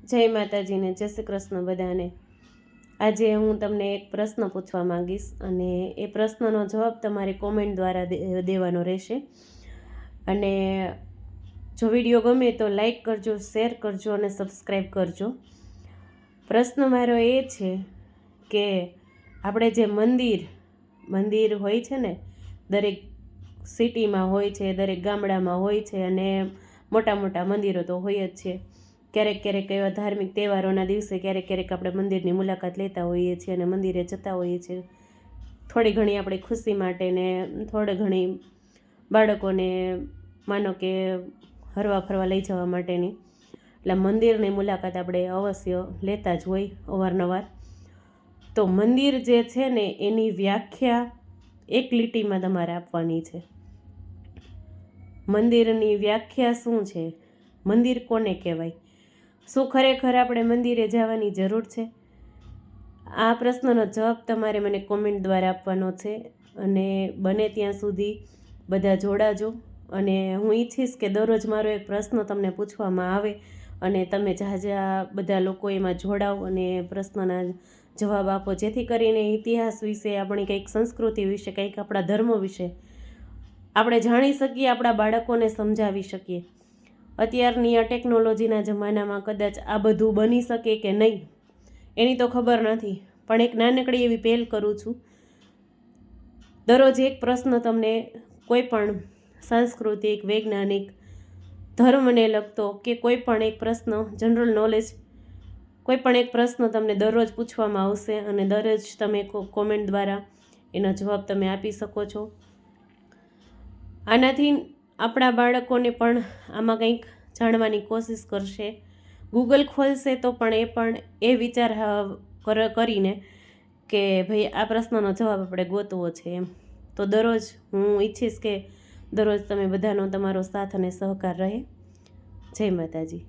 જય માતાજીને, જય શ્રી કૃષ્ણ બધાને। આજે હું તમને એક પ્રશ્ન પૂછવા માંગીશ અને એ પ્રશ્નનો જવાબ તમારે કોમેન્ટ દ્વારા દેવાનો રહેશે। અને જો વિડીયો ગમે તો લાઈક કરજો, શેર કરજો અને સબસ્ક્રાઈબ કરજો। પ્રશ્ન મારો એ છે કે આપણે જે મંદિર હોય છે ને, દરેક સિટીમાં હોય છે, દરેક ગામડામાં હોય છે અને મોટા મોટા મંદિરો તો હોય જ છે। ક્યારેક ક્યારેક એવા ધાર્મિક તહેવારોના દિવસે ક્યારેક આપણે મંદિરની મુલાકાત લેતા હોઈએ છીએ અને મંદિરે જતા હોઈએ છીએ, થોડી ઘણી આપણી ખુશી માટે ને થોડી ઘણી બાળકોને માનો કે હરવા ફરવા લઈ જવા માટેની, એટલે મંદિરની મુલાકાત આપણે અવશ્ય લેતા જ હોય અવારનવાર। તો મંદિર જે છે ને એની વ્યાખ્યા એક લીટીમાં તમારે આપવાની છે। મંદિરની વ્યાખ્યા શું છે? મંદિર કોને કહેવાય? શું ખરેખર આપણે મંદિરે જવાની જરૂર છે? આ પ્રશ્નનો જવાબ તમારે મને કોમેન્ટ દ્વારા આપવાનો છે અને બને ત્યાં સુધી બધા જોડાજો। અને હું ઈચ્છીશ કે દરરોજ મારો એક પ્રશ્ન તમને પૂછવામાં આવે અને તમે ઝાઝા બધા લોકો એમાં જોડાઓ અને પ્રશ્નના જવાબ આપો, જેથી કરીને ઇતિહાસ વિશે, આપણી કંઈક સંસ્કૃતિ વિશે, કંઈક આપણા ધર્મ વિશે આપણે જાણી શકીએ, આપણા બાળકોને સમજાવી શકીએ। અત્યારની આ ટેકનોલોજીના જમાનામાં કદાચ આ બધું બની શકે કે નહીં એની તો ખબર નથી, પણ એક નાનકડી એવી પહેલ કરું છું। દરરોજ એક પ્રશ્ન તમને કોઈ પણ સાંસ્કૃતિક, વૈજ્ઞાનિક, ધર્મને લગતો કે કોઈ પણ એક પ્રશ્ન, જનરલ નોલેજ, કોઈ પણ એક પ્રશ્ન તમને દરરોજ પૂછવામાં આવશે અને દરરોજ તમે કોમેન્ટ દ્વારા એનો જવાબ તમે આપી શકો છો। આનાથી આપણા બાળકોને પણ આમાં કંઈક જાણવાની કોશિશ કરશે, ગૂગલ ખોલશે તો પણ એ વિચાર કરીને કે ભાઈ આ પ્રશ્નનો જવાબ આપણે ગોતવો છે એમ। તો દરરોજ હું ઈચ્છીશ કે દરરોજ તમે બધાનો તમારો સાથ અને સહકાર રહે। જય માતાજી।